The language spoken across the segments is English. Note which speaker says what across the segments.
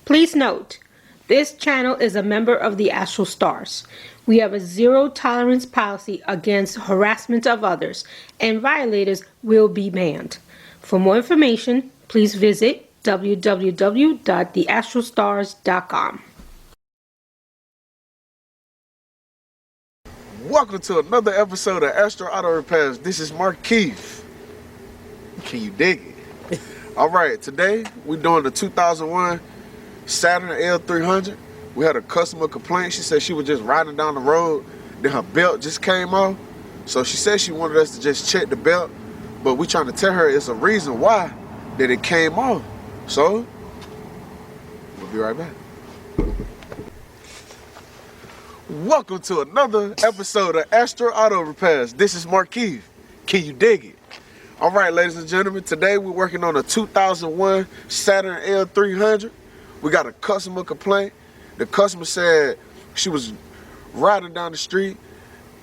Speaker 1: Please note, this channel is a member of the Astral Stars. We have a zero tolerance policy against harassment of others, and violators will be banned. For more information, please visit www.theastralstars.com.
Speaker 2: Welcome to another episode of Astro Auto Repairs. This is Markeith. Can you dig it? All right, today we're doing the 2001 Saturn L300. We had a customer complaint. She said she was just riding down the road, then her belt just came off. So she said she wanted us to just check the belt, but we trying to tell her it's a reason why that it came off. So we'll be right back. Welcome to another episode of Astro Auto Repairs. This is Markeith. Can you dig it? All right, ladies and gentlemen, today we're working on a 2001 Saturn L300. We got a customer complaint. The customer said she was riding down the street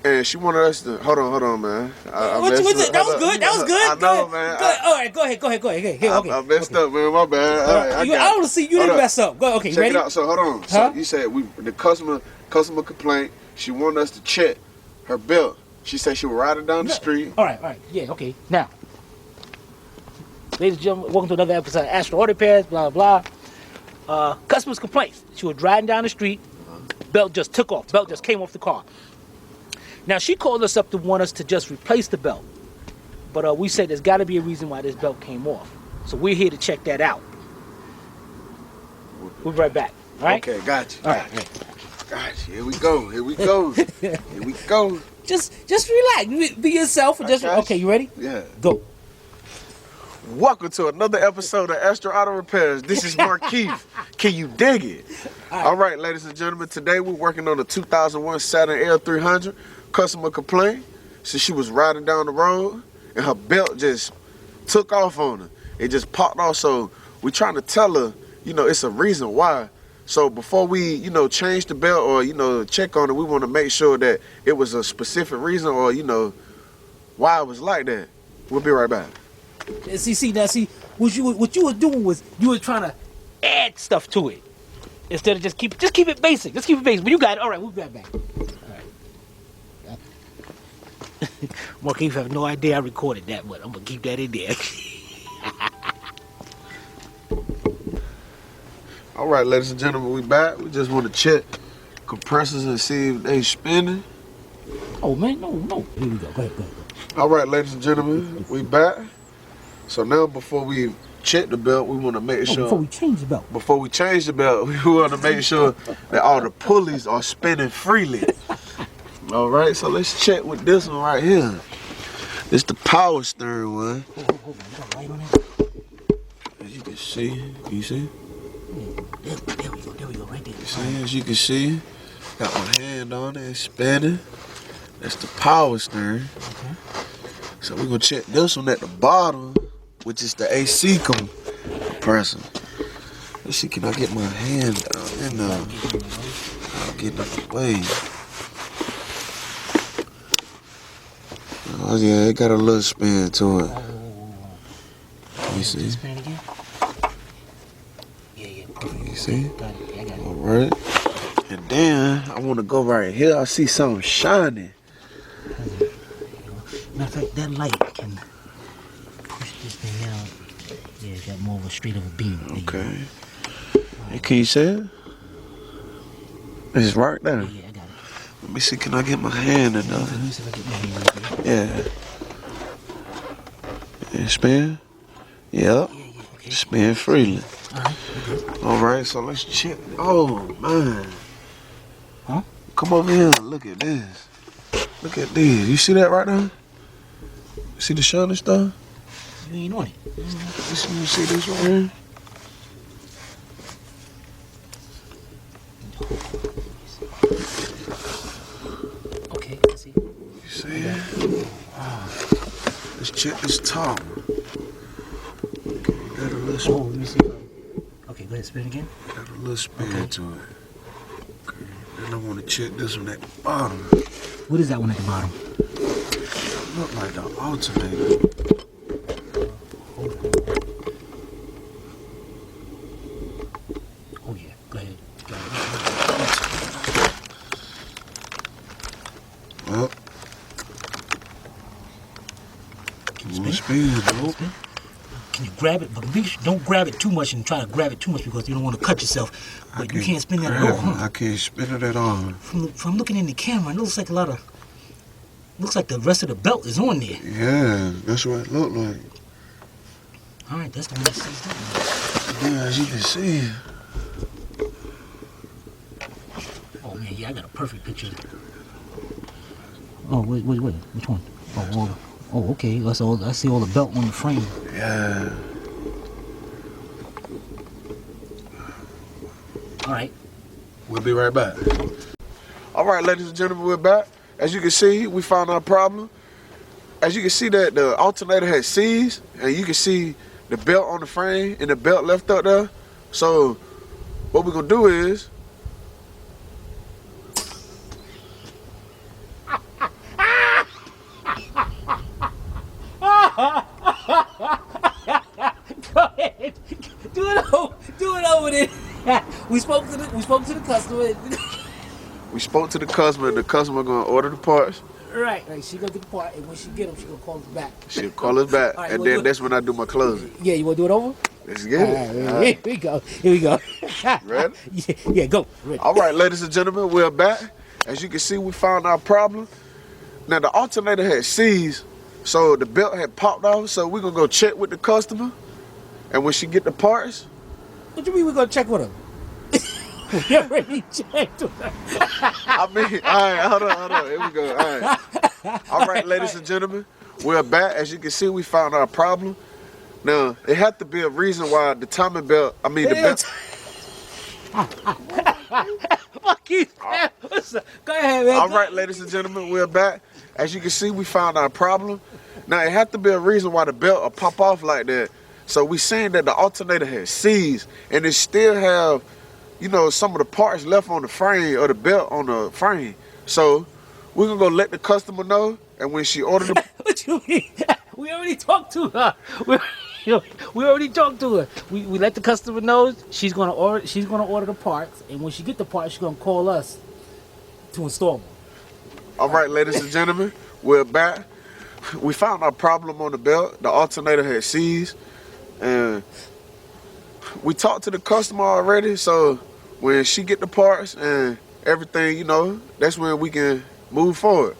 Speaker 2: and she wanted us to hold on, man.
Speaker 3: That was good. That was good.
Speaker 2: I know, man.
Speaker 3: All right, go ahead. Okay.
Speaker 2: I messed up, man. My bad.
Speaker 3: I don't see you didn't mess up. Go. Okay,
Speaker 2: check
Speaker 3: ready?
Speaker 2: it out. So hold on. So you said the customer complaint. She wanted us to check her belt. She said she was riding down the street.
Speaker 3: All right. Yeah. Okay. Now, ladies and gentlemen, welcome to another episode of Astro Auto Repairs. Blah blah. Customer's complaints. She was driving down the street. Belt just took off. Belt just came off the car. Now, she called us up to want us to just replace the belt. But we said there's got to be a reason why this belt came off. So we're here to check that out. We'll be right back. All right?
Speaker 2: Okay, gotcha.
Speaker 3: All right.
Speaker 2: Gotcha. Here we go. Here we go.
Speaker 3: Just relax. Be yourself. And okay, you ready?
Speaker 2: Yeah.
Speaker 3: Go.
Speaker 2: Welcome to another episode of Astro Auto Repairs. This is Markeith. Can you dig it? All right, ladies and gentlemen, today we're working on the 2001 Saturn L300. Customer complaint. So she was riding down the road and her belt just took off on her. It just popped off. So we're trying to tell her, it's a reason why. So before we, change the belt or, check on it, we want to make sure that it was a specific reason or, why it was like that. We'll be right back.
Speaker 3: See, what you were doing was you were trying to add stuff to it instead of just keep it basic. Just keep it basic. But you got it. All right, we'll be right back. All right. Markeith have no idea I recorded that, but I'm gonna keep that in there.
Speaker 2: All right, ladies and gentlemen, we back. We just want to check compressors and see if they spinning.
Speaker 3: Oh man, no. Here we go. Go ahead.
Speaker 2: All right, ladies and gentlemen, we back. So now, before we check the belt, we want to make sure.
Speaker 3: Before we change the belt.
Speaker 2: Before we change the belt, we want to make sure that all the pulleys are spinning freely. All right, so let's check with this one right here. It's the power steering one.
Speaker 3: Hold on. You got a light on it?
Speaker 2: As you can see, you see?
Speaker 3: There we go, right there.
Speaker 2: You see, as you can see, got my hand on it, it's spinning. That's the power steering.
Speaker 3: Okay.
Speaker 2: So we're gonna check this one at the bottom, which is the AC compressor. Let's see, can I get my hand down in there? I'll get out the way. Oh yeah, it got a little spin to it. You see?
Speaker 3: Spin again? Yeah. Perfect.
Speaker 2: You see?
Speaker 3: Got it. Yeah, I got it.
Speaker 2: All right. And then I want to go right here. I see something shining.
Speaker 3: Matter of fact, that light can push this thing out. Yeah, it got more of a straight of a beam.
Speaker 2: Okay. Hey, can you see it? It's right there.
Speaker 3: Yeah, I got it.
Speaker 2: Let me see, can I get my hand in there?
Speaker 3: Let me see if I get my hand right there.
Speaker 2: Yeah. Spin? Yep.
Speaker 3: Yeah, okay.
Speaker 2: Spin freely.
Speaker 3: All right.
Speaker 2: All right, so let's check. Oh, man.
Speaker 3: Huh?
Speaker 2: Come over here and look at this. Look at this. You see that right there? See the shiny stuff?
Speaker 3: You ain't on it.
Speaker 2: You see this right here?
Speaker 3: Okay, I see.
Speaker 2: You see it? Let's check this top. Okay, got a little spin.
Speaker 3: Oh, let me see. Okay, go ahead, spin again.
Speaker 2: Got a little spin to it. Okay, then I want to check this one at the bottom.
Speaker 3: What is that one at the bottom?
Speaker 2: Look like the alternator.
Speaker 3: Oh
Speaker 4: spin, bro.
Speaker 3: Can you grab it? But don't grab it too much and try to grab it too much because you don't want to cut yourself. But you can't spin that at all, huh?
Speaker 4: I can't spin it at all.
Speaker 3: From looking in the camera, it looks like looks like the rest of the belt is on there.
Speaker 4: Yeah, that's what it looked like.
Speaker 3: All right, that's the one that says that.
Speaker 4: Yeah, as you can see.
Speaker 3: Oh man, yeah, I got a perfect picture. Oh wait, which one? Oh, okay. I see all the belt on the frame.
Speaker 4: Yeah.
Speaker 3: All right.
Speaker 4: We'll be right back.
Speaker 2: All right, ladies and gentlemen, we're back. As you can see, we found our problem. As you can see that the alternator had seized, and you can see the belt on the frame and the belt left up there. So what we're gonna do is
Speaker 3: Go ahead. Do it over there. We spoke to the customer.
Speaker 2: we spoke to the customer, and the customer gonna order the parts.
Speaker 3: Right. She gonna get the part, and when she get them, she gonna call us back.
Speaker 2: She'll call us back,
Speaker 3: All right,
Speaker 2: and
Speaker 3: we'll
Speaker 2: then
Speaker 3: do it.
Speaker 2: that's when I do my closing.
Speaker 3: Yeah, you wanna do it over?
Speaker 2: Let's get it.
Speaker 3: All right, Here we go.
Speaker 2: Ready?
Speaker 3: Yeah, go. Ready.
Speaker 2: All right, ladies and gentlemen, we're back. As you can see, we found our problem. Now, the alternator had seized, so the belt had popped off, so we're going to go check with the customer. And when she get the parts,
Speaker 3: What you mean we're gonna check with him? We already checked with him.
Speaker 2: I mean, all right, hold on. Here we go. All right. All right, ladies and gentlemen, we're back. As you can see, we found our problem. Now, it had to be a reason why the timing belt, the belt.
Speaker 3: Fuck you. Go ahead, man.
Speaker 2: All right, ladies and gentlemen, we're back. As you can see, we found our problem. Now, it had to be a reason why the belt will pop off like that. So we seen that the alternator had seized, and it still have, some of the parts left on the frame or the belt on the frame. So we're gonna go let the customer know, and when she ordered the
Speaker 3: What you mean? We already talked to her. We already talked to her. We let the customer know she's gonna order the parts, and when she get the parts, she's gonna call us to install them.
Speaker 2: All right, ladies and gentlemen, we're back. We found our problem on the belt. The alternator had seized, and we talked to the customer already. So when she get the parts and everything, that's when we can move forward.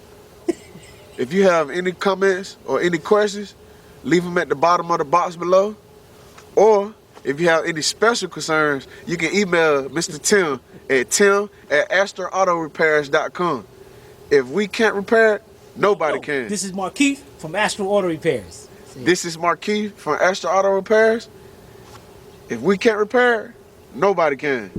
Speaker 2: If you have any comments or any questions, leave them at the bottom of the box below. Or if you have any special concerns, you can email Mr. Tim at tim@astrautorepairs.com. If we can't repair it, nobody can.
Speaker 3: This is Markeith from Astro Auto Repairs.
Speaker 2: This is Marquis from Astro Auto Repairs. If we can't repair it, nobody can.